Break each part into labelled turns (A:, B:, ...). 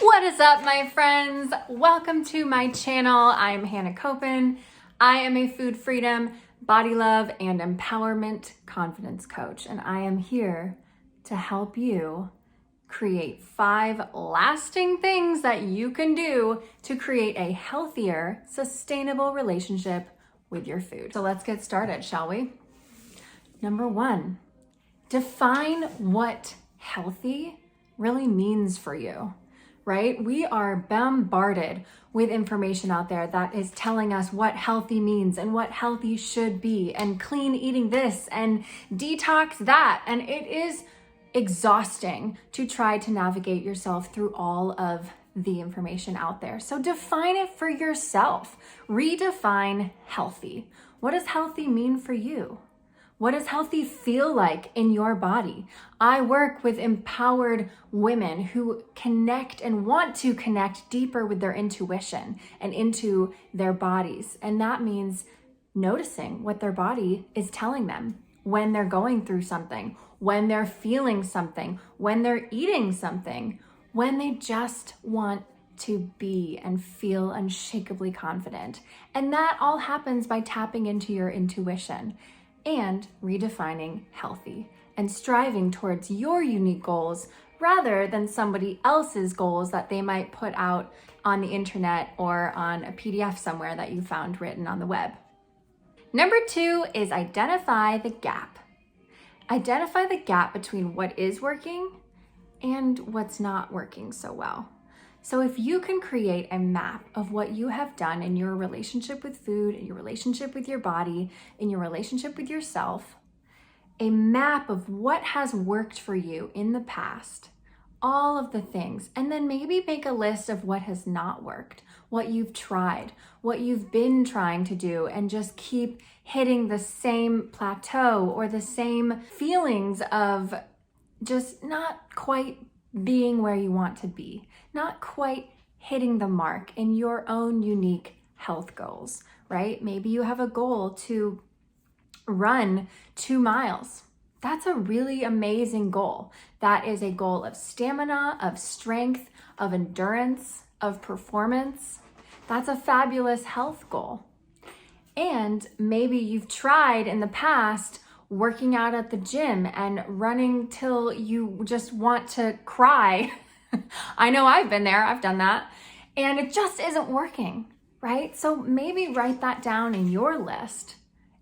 A: What is up, my friends? Welcome to my channel. I'm Hannah Kopen. I am a food freedom, body love, and empowerment confidence coach, and I am here to help you create 5 lasting things that you can do to create a healthier, sustainable relationship with your food. So let's get started, shall we? Number 1, define what healthy really means for you. Right? We are bombarded with information out there that is telling us what healthy means and what healthy should be, and clean eating this and detox that. And it is exhausting to try to navigate yourself through all of the information out there. So define it for yourself. Redefine healthy. What does healthy mean for you? What does healthy feel like in your body? I work with empowered women who connect and want to connect deeper with their intuition and into their bodies. And that means noticing what their body is telling them when they're going through something, when they're feeling something, when they're eating something, when they just want to be and feel unshakably confident. And that all happens by tapping into your intuition and redefining healthy and striving towards your unique goals rather than somebody else's goals that they might put out on the internet or on a PDF somewhere that you found written on the web. Number 2 is identify the gap. Identify the gap between what is working and what's not working so well. So if you can create a map of what you have done in your relationship with food, in your relationship with your body, in your relationship with yourself, a map of what has worked for you in the past, all of the things, and then maybe make a list of what has not worked, what you've tried, what you've been trying to do, and just keep hitting the same plateau or the same feelings of just not quite being where you want to be, not quite hitting the mark in your own unique health goals, right? Maybe you have a goal to run 2 miles. That's a really amazing goal. That is a goal of stamina, of strength, of endurance, of performance. That's a fabulous health goal. And maybe you've tried in the past working out at the gym and running till you just want to cry. I know I've been there, I've done that, and it just isn't working, right? So maybe write that down in your list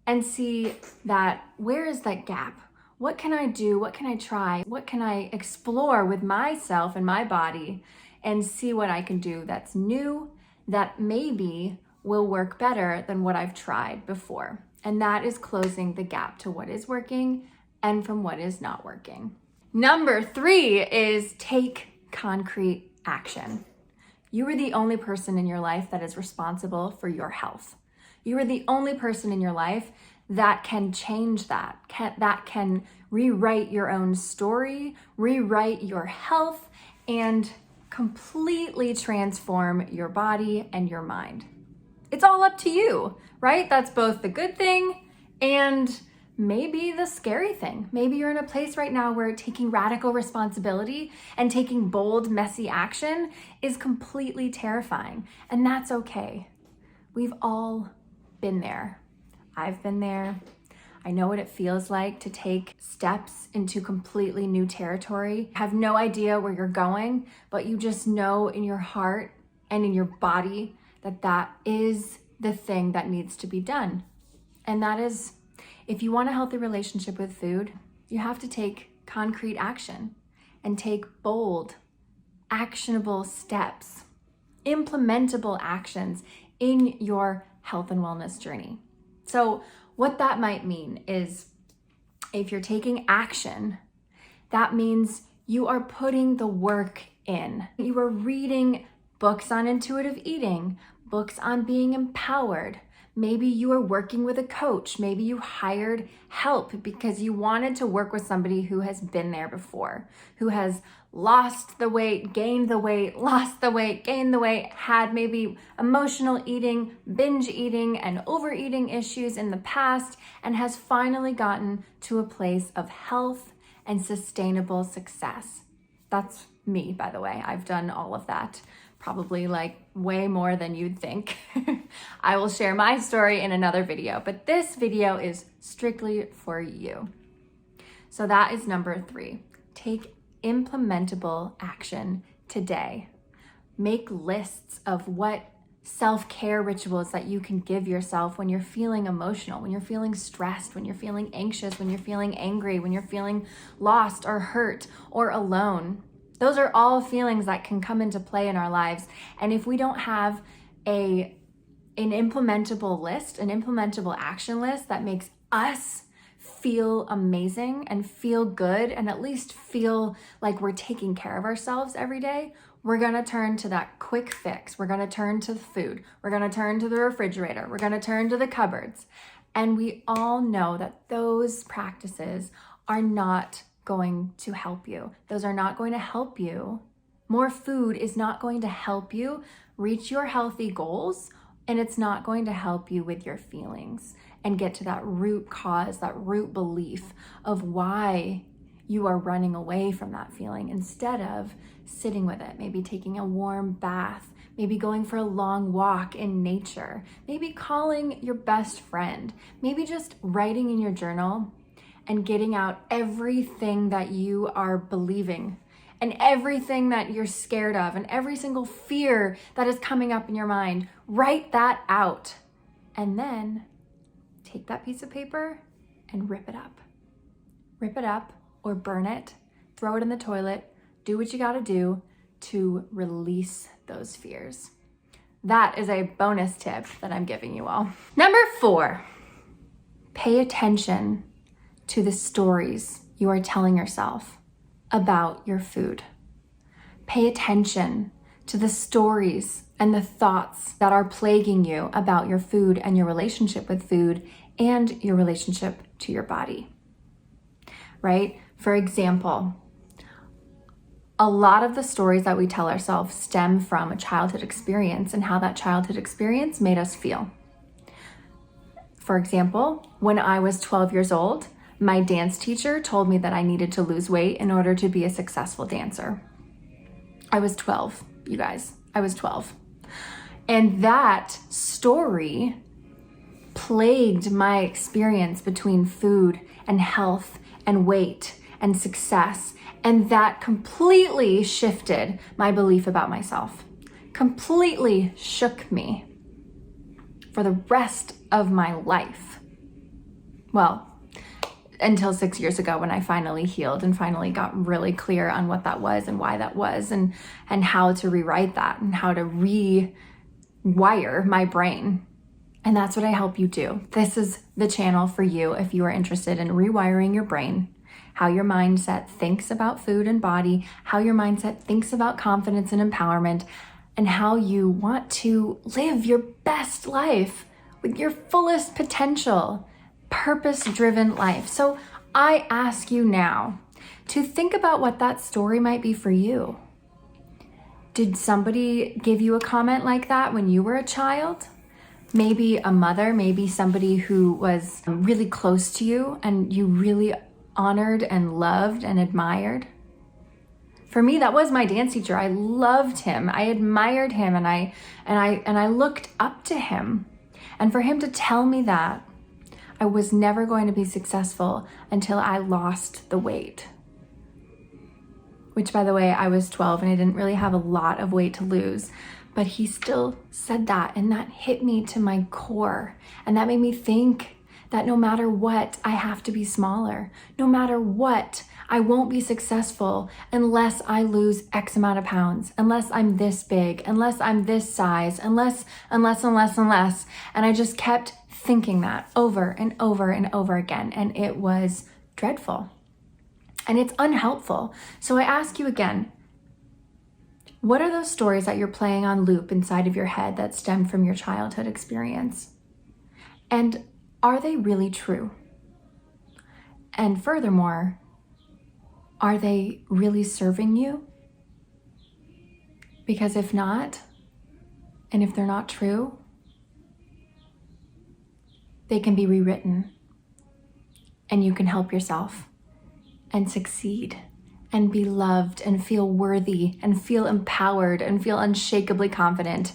A: and see that where is that gap? What can I do? What can I try? What can I explore with myself and my body and see what I can do that's new, that maybe will work better than what I've tried before. And that is closing the gap to what is working and from what is not working. Number 3 is take concrete action. You are the only person in your life that is responsible for your health. You are the only person in your life that can change that can rewrite your own story, rewrite your health, and completely transform your body and your mind. It's all up to you, right? That's both the good thing and maybe the scary thing. Maybe you're in a place right now where taking radical responsibility and taking bold, messy action is completely terrifying, and that's okay. We've all been there. I've been there. I know what it feels like to take steps into completely new territory. Have no idea where you're going, but you just know in your heart and in your body that that is the thing that needs to be done. And that is, if you want a healthy relationship with food, you have to take concrete action and take bold, actionable steps, implementable actions in your health and wellness journey. So what that might mean is, if you're taking action, that means you are putting the work in. You are reading books on intuitive eating, books on being empowered. Maybe you are working with a coach. Maybe you hired help because you wanted to work with somebody who has been there before, who has lost the weight, gained the weight, lost the weight, gained the weight, had maybe emotional eating, binge eating, and overeating issues in the past, and has finally gotten to a place of health and sustainable success. That's me, by the way. I've done all of that, probably like way more than you'd think. I will share my story in another video, but this video is strictly for you. So that is number 3. Take implementable action today. Make lists of what self-care rituals that you can give yourself when you're feeling emotional, when you're feeling stressed, when you're feeling anxious, when you're feeling angry, when you're feeling lost or hurt or alone. Those are all feelings that can come into play in our lives. And if we don't have an implementable list, an implementable action list that makes us feel amazing and feel good and at least feel like we're taking care of ourselves every day, we're gonna turn to that quick fix. We're gonna turn to the food. We're gonna turn to the refrigerator. We're gonna turn to the cupboards. And we all know that those practices are not going to help you. Those are not going to help you. More food is not going to help you reach your healthy goals, and it's not going to help you with your feelings and get to that root cause, that root belief of why you are running away from that feeling instead of sitting with it, maybe taking a warm bath, maybe going for a long walk in nature, maybe calling your best friend, maybe just writing in your journal and getting out everything that you are believing and everything that you're scared of and every single fear that is coming up in your mind. Write that out and then take that piece of paper and rip it up. Rip it up or burn it, throw it in the toilet, do what you gotta do to release those fears. That is a bonus tip that I'm giving you all. Number 4, pay attention to the stories you are telling yourself about your food. Pay attention to the stories and the thoughts that are plaguing you about your food and your relationship with food and your relationship to your body, right? For example, a lot of the stories that we tell ourselves stem from a childhood experience and how that childhood experience made us feel. For example, when I was 12 years old, my dance teacher told me that I needed to lose weight in order to be a successful dancer. I was 12, you guys. I was 12. And that story plagued my experience between food and health and weight and success. And that completely shifted my belief about myself, completely shook me for the rest of my life. Well, until 6 years ago when I finally healed and finally got really clear on what that was and why that was and how to rewrite that and how to rewire my brain. And that's what I help you do. This is the channel for you if you are interested in rewiring your brain, how your mindset thinks about food and body, how your mindset thinks about confidence and empowerment, and how you want to live your best life with your fullest potential, purpose-driven life. So I ask you now to think about what that story might be for you. Did somebody give you a comment like that when you were a child? Maybe a mother, maybe somebody who was really close to you and you really honored and loved and admired. For me, that was my dance teacher. I loved him. I admired him and I looked up to him. And for him to tell me that I was never going to be successful until I lost the weight. Which, by the way, I was 12 and I didn't really have a lot of weight to lose. But he still said that, and that hit me to my core. And that made me think that no matter what, I have to be smaller. No matter what, I won't be successful unless I lose X amount of pounds, unless I'm this big, unless I'm this size, unless. And I just kept thinking that over and over and over again. And it was dreadful. And it's unhelpful. So I ask you again, what are those stories that you're playing on loop inside of your head that stem from your childhood experience? And are they really true? And furthermore, are they really serving you? Because if not, and if they're not true, they can be rewritten and you can help yourself and succeed and be loved and feel worthy and feel empowered and feel unshakably confident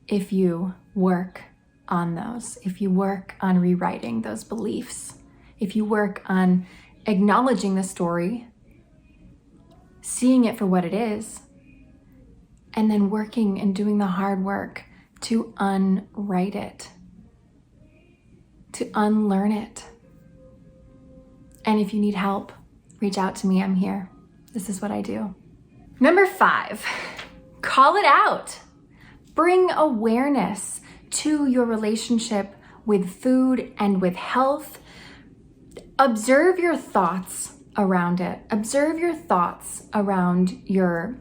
A: if you work on those, if you work on rewriting those beliefs, if you work on acknowledging the story, seeing it for what it is, and then working and doing the hard work to unwrite it, to unlearn it. And if you need help, reach out to me. I'm here. This is what I do. Number 5, call it out. Bring awareness to your relationship with food and with health. Observe your thoughts around it. Observe your thoughts around your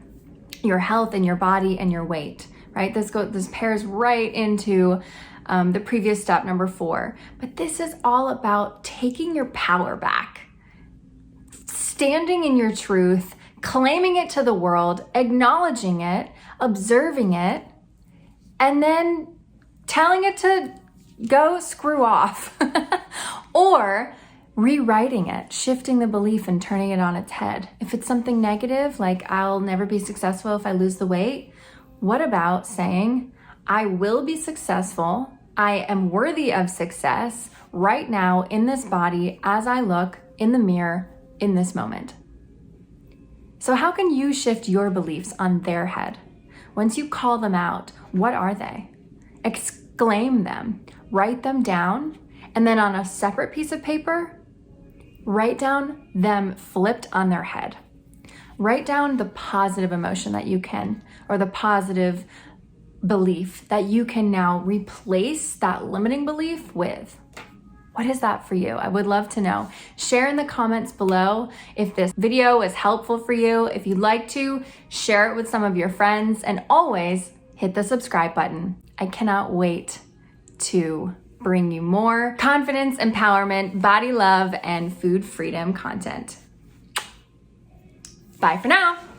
A: health and your body and your weight, right? This pairs right into the previous step, number 4. But this is all about taking your power back, standing in your truth, claiming it to the world, acknowledging it, observing it, and then telling it to go screw off or rewriting it, shifting the belief and turning it on its head. If it's something negative, like I'll never be successful if I lose the weight, what about saying, I will be successful, I am worthy of success right now in this body as I look in the mirror in this moment? So how can you shift your beliefs on their head? Once you call them out, what are they? Exclaim them, write them down, and then on a separate piece of paper, write down them flipped on their head. Write down the positive emotion that you can, or the positive belief that you can now replace that limiting belief with. What is that for you? I would love to know. Share in the comments below if this video was helpful for you. If you'd like to, share it with some of your friends, and always hit the subscribe button. I cannot wait to bring you more confidence, empowerment, body love, and food freedom content. Bye for now.